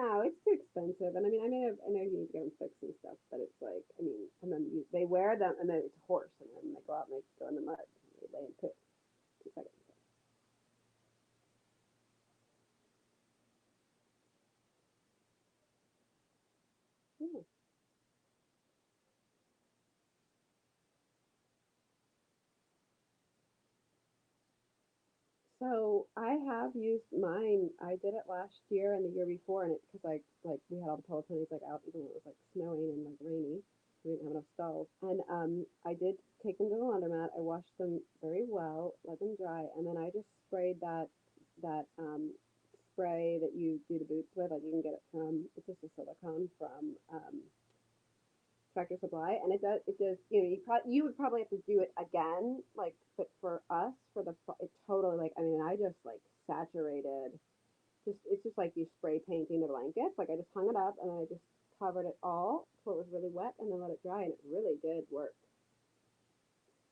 No, it's too expensive. And I mean, I know you need to get them fixed and stuff, but it's like, I mean, and then they wear them, and then it's a horse, and then they go out and they go in the mud, and they lay and poop 2 seconds. Yeah. So I have used mine. I did it last year and the year before, and it because like we had all the pillow ponies like out even when it was like snowing and like rainy. We didn't have enough stalls, and I did take them to the laundromat. I washed them very well, let them dry, and then I just sprayed that spray that you do the boots with. Like you can get it from it's just a silicone from Tractor Supply, and it does. You know, you would probably have to do it again, like, but for us, for the it totally like I mean, I just like saturated. Just it's just like you spray painting the blankets. Like I just hung it up and then I just covered it all till it was really wet, and then let it dry, and it really did work.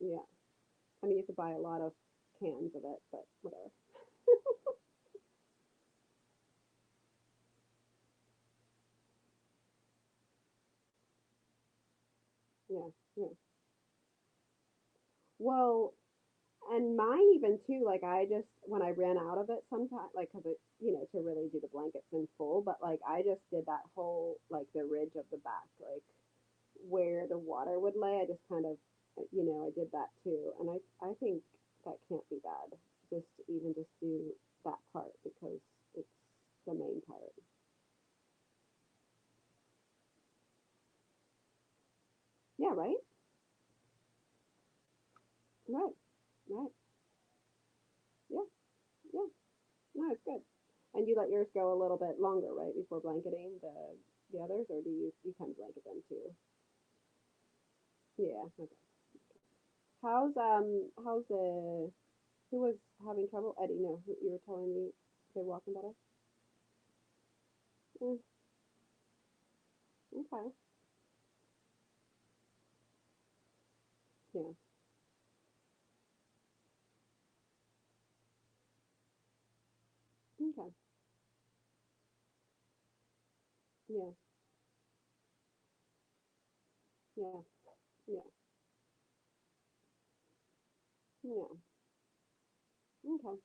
Yeah, I mean, you have to buy a lot of cans of it, but whatever. Yeah, yeah. Well, and mine even too, like I just when I ran out of it sometimes, like because it, to really do the blankets in full, but like I just did that whole like the ridge of the back, like where the water would lay. I just kind of, I did that too, and I think that can't be bad. Just even just do that part because it's the main part. Yeah, right. Right. Right. Yeah. Yeah. No, it's good. And you let yours go a little bit longer, right, before blanketing the others, or do you kind of blanket them too? Yeah. Okay. How's the who was having trouble? Eddie, no, who you were telling me they're walking better? Mm, okay. Yeah. Okay. Yeah. Yeah. Yeah. Yeah. Okay.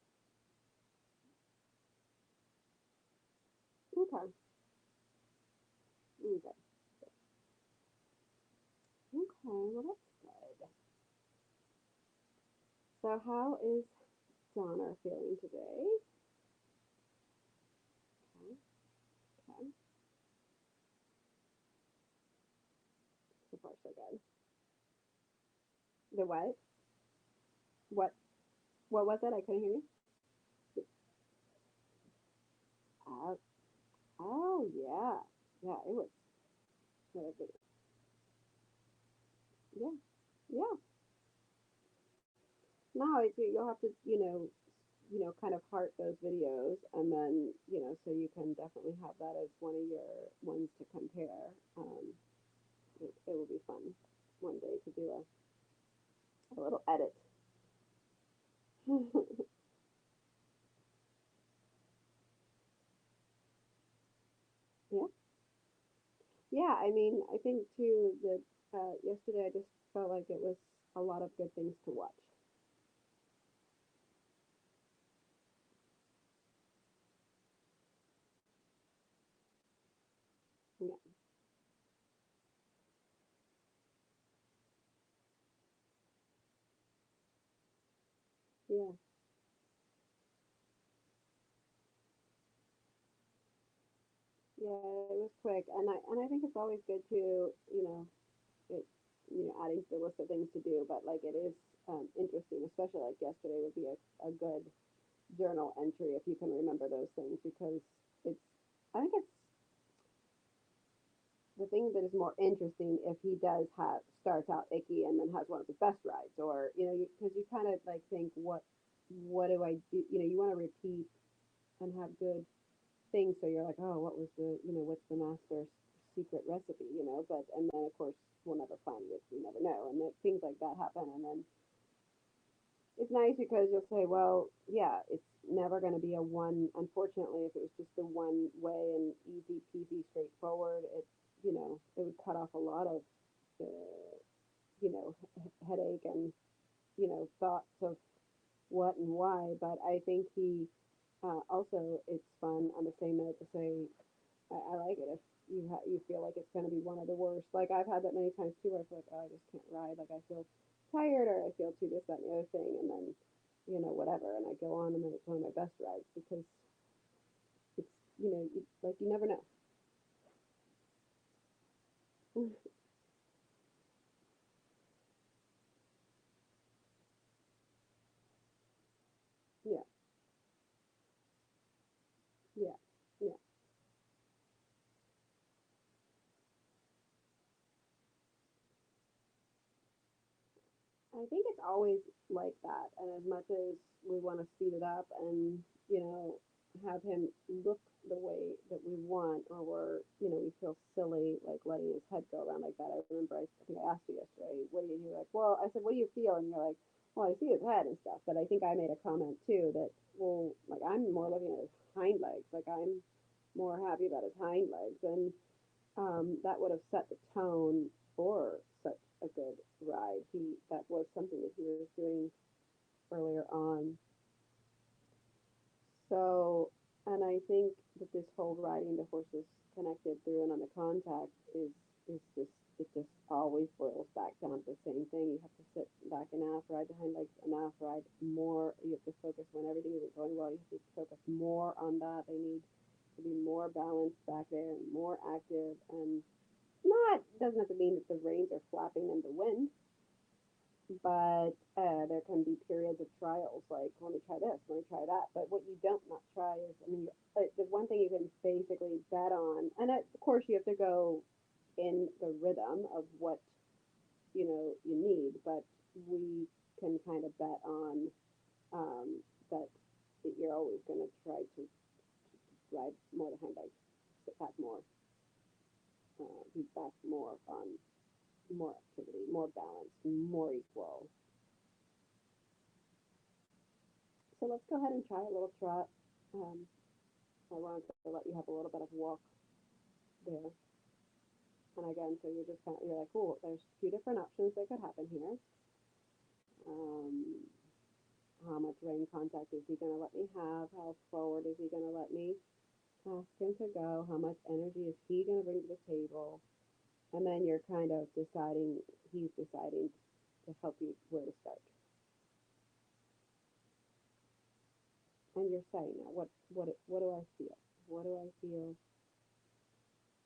Okay. Okay. Okay. Well, that's good. So, how is Donna feeling today? Okay. Okay. So far, so good. The what? What? What was it? I couldn't hear you. Uh, oh yeah. Yeah. It was really good. Yeah. Yeah. No, you'll have to, kind of heart those videos, and then, so you can definitely have that as one of your ones to compare. It will be fun one day to do a little edit. Yeah, yeah. I mean, I think too that yesterday I just felt like it was a lot of good things to watch. Yeah, yeah, yeah. It was quick, and I think it's always good to, it, adding to the list of things to do. But like it is interesting, especially like yesterday would be a good journal entry if you can remember those things because it's I think it's the thing that is more interesting if he does have starts out icky and then has one of his best rides, or because you kind of like think what do I do, you want to repeat and have good things, so you're like, oh, what was the, what's the master secret recipe, but and then of course we'll never find it, we never know, and then things like that happen, and then it's nice because you'll say, well, yeah, it's never going to be a one. Unfortunately, if it was just a one way and easy peasy straightforward, it would cut off a lot of, uh, headache and, thoughts of what and why. But I think also, it's fun on the same note to say, I like it if you feel like it's going to be one of the worst. Like I've had that many times too, where I feel like, oh, I just can't ride. Like I feel tired, or I feel too this, that, and the other thing, and then whatever, and I go on, and then it's one of my best rides because it's like you never know. Yeah, yeah, yeah. I think it's always like that. And as much as we want to speed it up and, you know, have him look the way that we want, or we feel silly, like letting his head go around like that. I remember I think I asked you yesterday, what do you do? Like, well, I said, what do you feel? And you're like, well, I see his head and stuff. But I think I made a comment too that, well, like I'm more looking at his hind legs. Like I'm more happy about his hind legs. And that would have set the tone for such a good ride. That was something that he was doing earlier on. So, and I think that this whole riding the horses connected through and on the contact is just it just always boils back down to the same thing. You have to sit back enough, ride behind legs enough, ride more. You have to focus when everything isn't going well. You have to focus more on that. They need to be more balanced back there and more active and not doesn't have to mean that the reins are flapping in the wind, but there can be periods of trials like let me try this, let me try that. But what you don't not try is, I mean, the one thing you can basically bet on, and of course you have to go in the rhythm of what you need, but we can kind of bet on that you're always going to try to ride more the hind legs, sit back more, be back more on more activity, more balance, more equal. So let's go ahead and try a little trot. Um, I wanted to let you have a little bit of walk there. And again, so you're like, cool, there's two different options that could happen here. Um, how much rein contact is he going to let me have? How forward is he going to let me ask him to go? How much energy is he going to bring to the table? And then you're kind of deciding, he's deciding to help you where to start. And you're saying now, what do I feel? What do I feel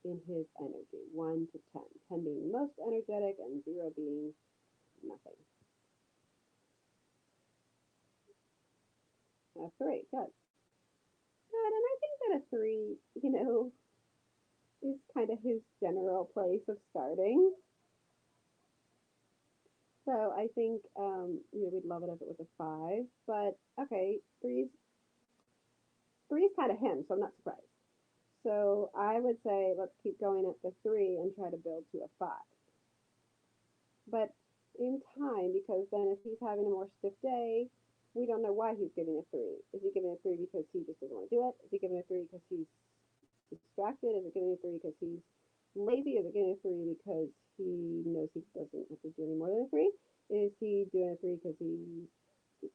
in his energy? 1 to 10. 10 being most energetic and 0 being nothing. 3. Good. Good. And I think that a 3, is kind of his general place of starting. So I think we'd love it if it was a 5. But okay, three's kind of him, so I'm not surprised. So I would say let's keep going at the 3 and try to build to a 5. But in time, because then if he's having a more stiff day, we don't know why he's giving a 3. Is he giving a 3 because he just doesn't want to do it? Is he giving a 3 because he's distracted? Is it giving a 3 because he's lazy? Is it giving a 3 because he knows he doesn't have to do any more than a 3? Is he doing a 3 because he's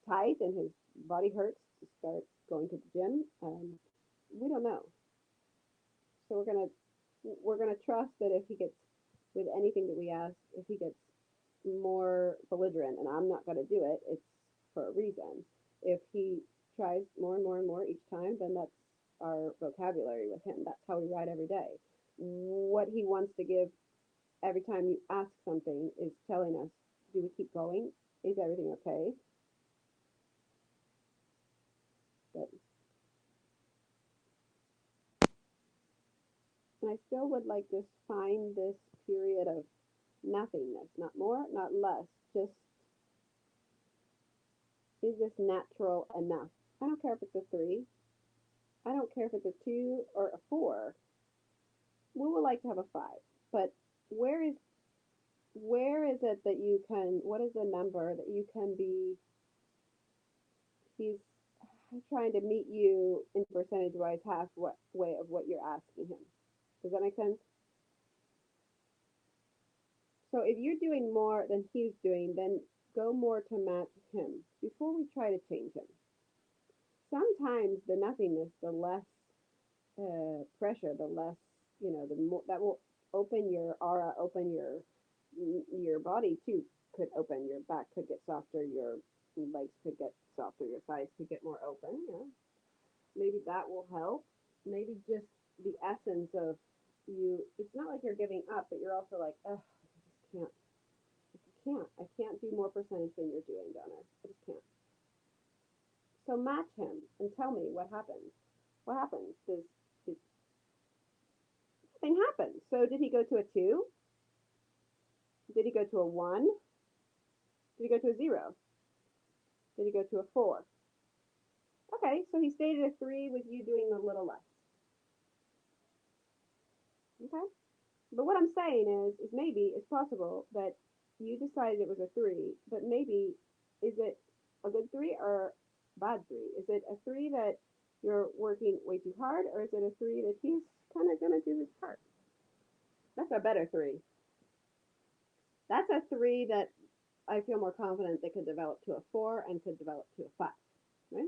tight and his body hurts to start going to the gym? We don't know. So we're gonna trust that if he gets with anything that we ask, if he gets more belligerent, and I'm not gonna do it, it's for a reason. If he tries more and more and more each time, then that's our vocabulary with him. That's how we ride every day. What he wants to give every time you ask something is telling us, do we keep going? Is everything okay? But and I still would like to find this period of nothingness, not more, not less, just is this natural enough? I don't care if it's a 3. I don't care if it's a 2 or a 4. We would like to have a 5. But where is where is it that you can, what is the number that you can be he's trying to meet you in percentage wise half what way of what you're asking him. Does that make sense? So if you're doing more than he's doing, then go more to match him before we try to change him. Sometimes the nothingness, the less pressure, the less, the more that will open your aura, open your body too. Could open, your back could get softer, your legs could get softer, your thighs could get more open. Maybe that will help. Maybe just the essence of you. It's not like you're giving up, but you're also like, oh, I just can't. I can't do more percentage than you're doing, Donor. I just can't. So match him and tell me what happens. What happens? Does nothing happen? So did he go to a 2? Did he go to a 1? Did he go to a 0? Did he go to a 4? Okay, so he stayed at a 3 with you doing a little less. Okay? But what I'm saying is maybe it's possible that you decided it was a 3, but maybe is it a good 3 or bad 3? Is it a 3 that you're working way too hard, or is it a 3 that he's kind of going to do his part? That's a better 3. That's a 3 that I feel more confident they could develop to a 4 and could develop to a 5. Right?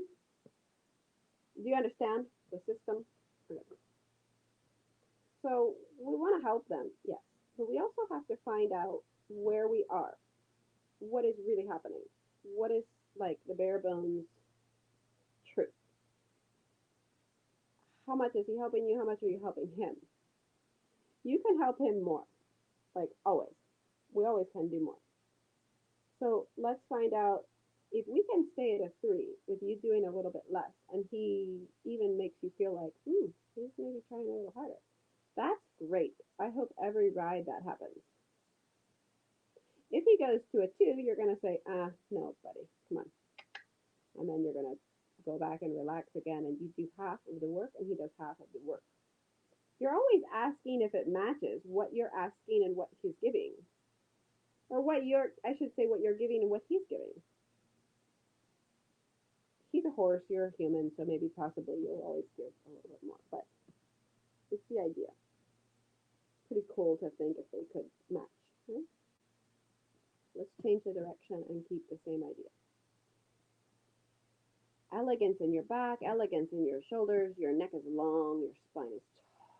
Do you understand the system? Okay. So we want to help them, yes. But we also have to find out where we are. What is really happening? What is like the bare bones truth? How much is he helping you? How much are you helping him? You can help him more, like always. We always can do more. So let's find out if we can stay at a 3 with you doing a little bit less, and he even makes you feel like, he's maybe trying a little harder. That's great. I hope every ride that happens. If he goes to a 2, you're going to say, no, buddy, come on. And then you're going to go back and relax again, and you do half of the work, and he does half of the work. You're always asking if it matches what you're asking and what he's giving. Or what you're giving and what he's giving. He's a horse, you're a human, so maybe possibly you'll always give a little bit more. But it's the idea. Pretty cool to think if they could match. Right? Let's change the direction and keep the same idea. Elegance in your back, elegance in your shoulders, your neck is long, your spine is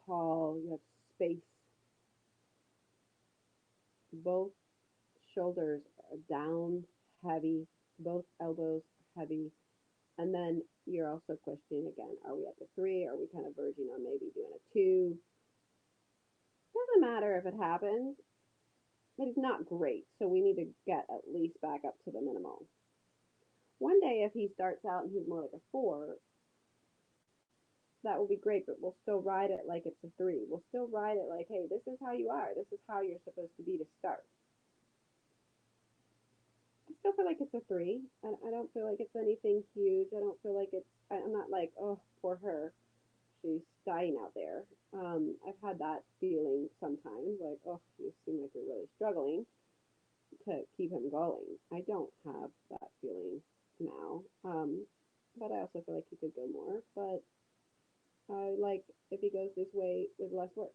tall, you have space. Both shoulders are down, heavy, both elbows heavy. And then you're also questioning again, are we at the 3? Are we kind of verging on maybe doing a 2? Doesn't matter if it happens, but it's not great. So we need to get at least back up to the minimal. One day, if he starts out and he's more like a 4, that will be great, but we'll still ride it like it's a 3. We'll still ride it like, hey, this is how you are. This is how you're supposed to be to start. I still feel like it's a 3. I don't feel like it's anything huge. I don't feel like I'm not like, oh, poor her. She's dying out there. I've had that feeling sometimes, like, oh, you seem like you're really struggling to keep him going. I don't have that feeling now. But I also feel like he could go more. But I like if he goes this way with less work.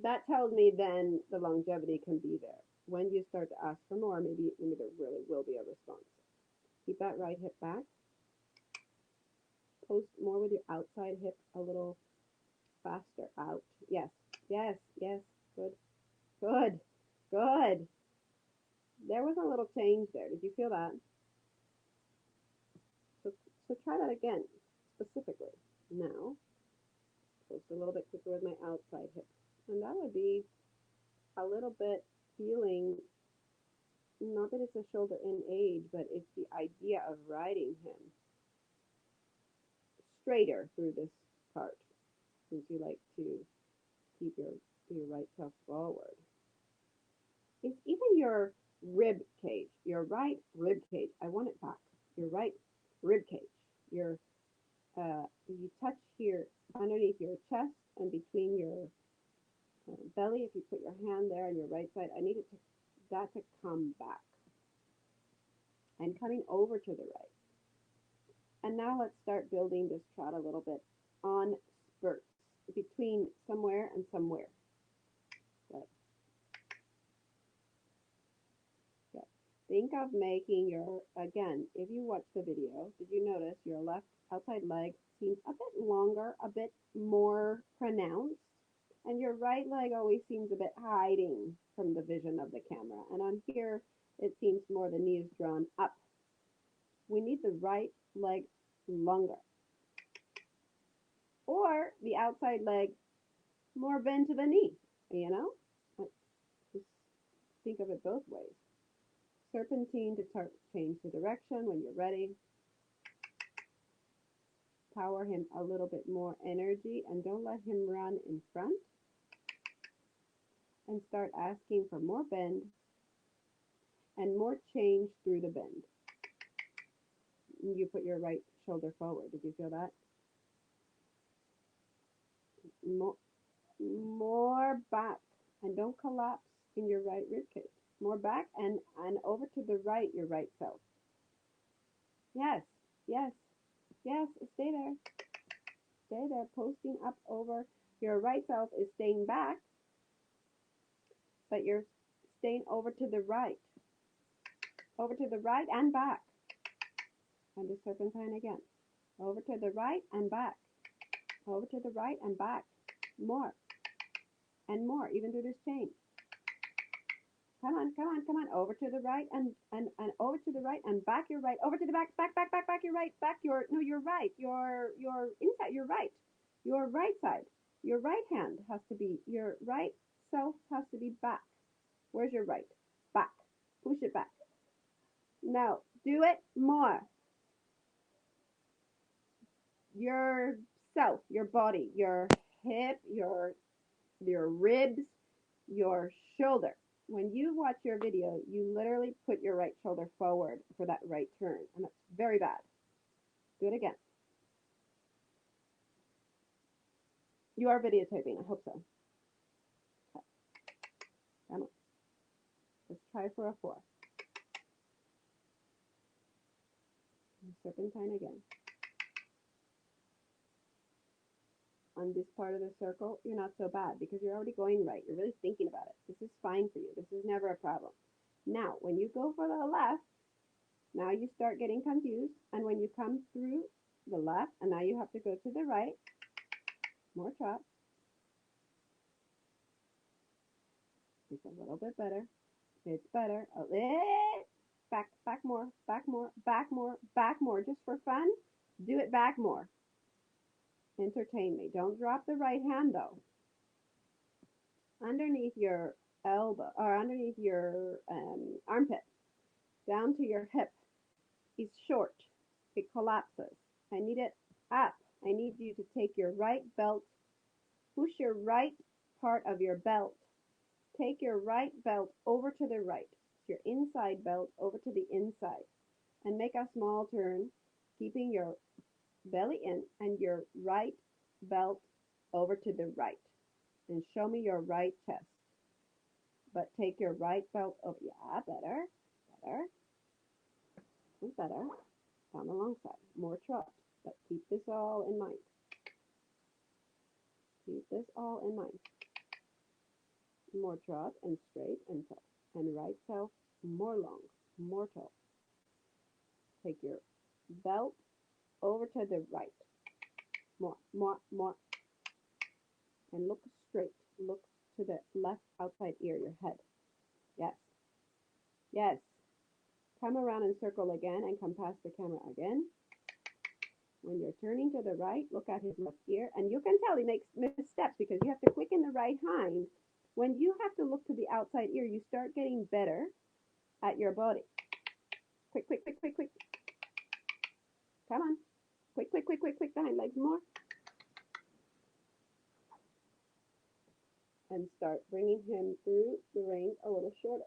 That tells me then the longevity can be there. When you start to ask for more, maybe there really will be a response. Keep that right hip back. Post more with your outside hip a little faster out. Yes, yes, yes. Good, good, good. There was a little change there. Did you feel that? So try that again, specifically. Now, post a little bit quicker with my outside hip. And that would be a little bit feeling, not that it's a shoulder in age, but it's the idea of riding him straighter through this part, since you like to keep your right toe forward. It's even your rib cage, your right rib cage. I want it back. Your right rib cage. You touch here underneath your chest and between your belly. If you put your hand there on your right side, I need that to come back. and coming over to the right. And now let's start building this trot a little bit on spurts between somewhere and somewhere. Good. Good. Think of making your, again, if you watch the video, did you notice your left outside leg seems a bit longer, a bit more pronounced, and your right leg always seems a bit hiding from the vision of the camera. And on here, it seems more the knee is drawn up. We need the right leg longer. Or the outside leg more bend to the knee, you know? Just think of it both ways. Serpentine to change the direction when you're ready. Power him a little bit more energy and don't let him run in front. And start asking for more bend and more change through the bend. You put your right shoulder forward. Did you feel that? More back, and don't collapse in your right rib cage. More back and over to the right, your right self. Yes, yes, yes, stay there. Stay there, posting up over. Your right self is staying back, but you're staying over to the right. Over to the right and back. And the serpentine again. Over to the right and back. Over to the right and back. More. And more, even through this chain. Come on, come on, come on. Over to the right and over to the right and back your right. Over to the back, back, back, back, back your right. Back your, no, your right. Your inside, your right. Your right side. Your right hand has to be, your right self has to be back. Where's your right? Back. Push it back. Now, do it more. Your self, your body, your hip, your ribs, your shoulder. When you watch your video, you literally put your right shoulder forward for that right turn, and that's very bad. Do it again. You are videotaping, I hope so. Okay. Come on. Let's try for a 4. Serpentine again. On this part of the circle, you're not so bad because you're already going right. You're really thinking about it. This is fine for you. This is never a problem. Now, when you go for the left, now you start getting confused. And when you come through the left, and now you have to go to the right, more trot. It's a little bit better. It's better. Back, back more, back more, back more, back more. Just for fun, do it back more. Entertain me. Don't drop the right hand though. Underneath your elbow, or underneath your armpit, down to your hip. It's short. It collapses. I need it up. I need you to take your right belt, push your right part of your belt. Take your right belt over to the right. Your inside belt over to the inside. And make a small turn, keeping your belly in and your right belt over to the right. And show me your right chest. But take your right belt over. Yeah, better. Better. And better. Down the long side. More trot. But keep this all in mind. Keep this all in mind. More trot and straight and tall. And right self more long, more tall. Take your belt over to the right. More, more, more. And look straight. Look to the left outside ear, your head. Yes. Yes. Come around and circle again and come past the camera again. When you're turning to the right, look at his left ear. And you can tell he makes missteps because you have to quicken the right hind. When you have to look to the outside ear, you start getting better at your body. Quick, quick, quick, quick, quick. Come on. Quick, quick, quick, quick, quick. The hind legs more. And start bringing him through the reins a little shorter.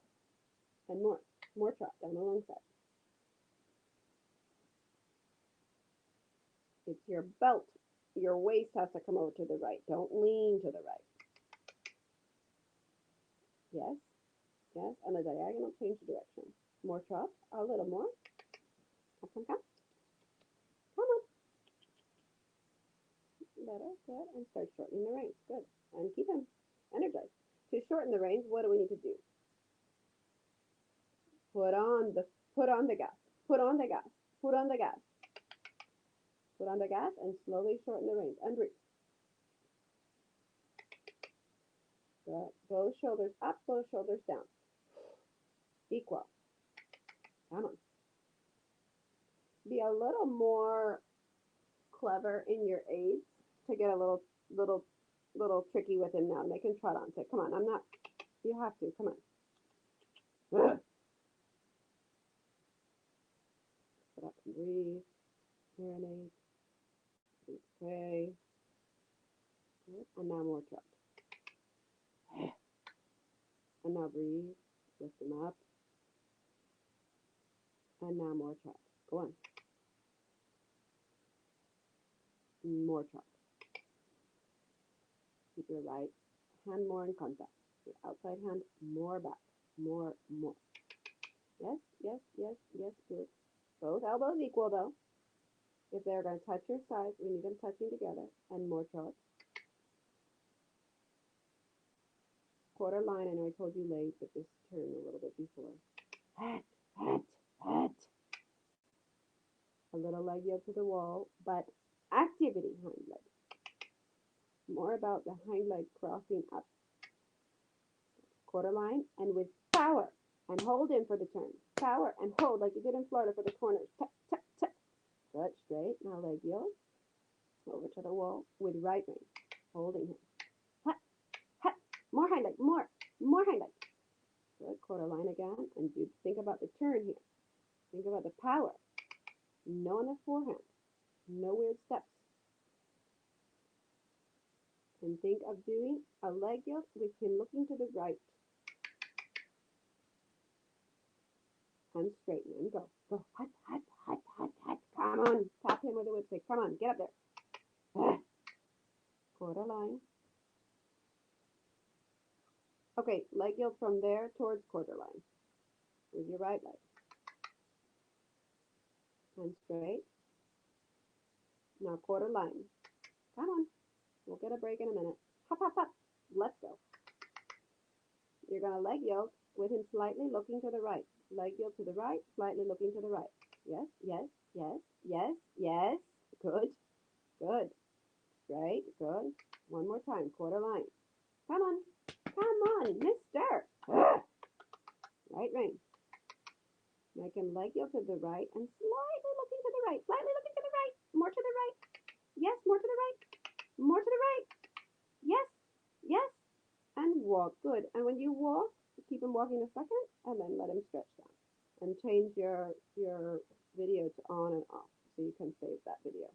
And more. More trot down the long side. It's your belt. Your waist has to come over to the right. Don't lean to the right. Yes. Yes. And a diagonal change of direction. More trot. A little more. Come, come, come. Come on. Better, good. And start shortening the reins. Good. And keep him energized. To shorten the reins, what do we need to do? Put on the gas. Put on the gas. Put on the gas. Put on the gas and slowly shorten the reins. And breathe. Good. Both shoulders up, both shoulders down. Equal. Come on. Be a little more clever in your aids to get a little tricky with him now. Make him trot on. Say, come on, I'm not, you have to, come on. Ugh. Sit up and breathe. Marinate. Okay. And now more trot. And now breathe. Lift him up. And now more trot. Go on. More trot. Keep your right hand more in contact. Your outside hand more back. More. Yes, yes, yes, yes, good. Both elbows equal though. If they're going to touch your sides, we need them touching together. And more trot. Quarter line, I know I told you late, but just turn a little bit before. Hat. A little leg yield to the wall, but activity, hind leg. More about the hind leg crossing up. Quarter line, and with power. And hold in for the turn. Power and hold like you did in Florida for the corners. Tap, tap, tap. Good, straight. Now leg yield. Over to the wall with right rein. Holding him. Hut, hut. More hind leg. More hind leg. Good. Quarter line again. And you think about the turn here. Think about the power. No on the forehand. No weird steps. And think of doing a leg yield with him looking to the right. And straighten and go. Go. Hut. Come on. Tap him with a whip stick. Come on. Get up there. Quarter line. Okay. Leg yield from there towards quarter line. With your right leg. And straight. Now quarter line. Come on. We'll get a break in a minute. Hop. Let's go. You're going to leg yield with him slightly looking to the right. Leg yield to the right, slightly looking to the right. Yes. Good. Straight. Good. One more time. Quarter line. Come on, mister. Right rein. Make him leg yield to the right and slightly looking to the right. Slightly looking to the right. More to the right. Yes, more to the right. More to the right. Yes. And walk. Good. And when you walk, keep him walking a second and then let him stretch down. And change your video to on and off so you can save that video.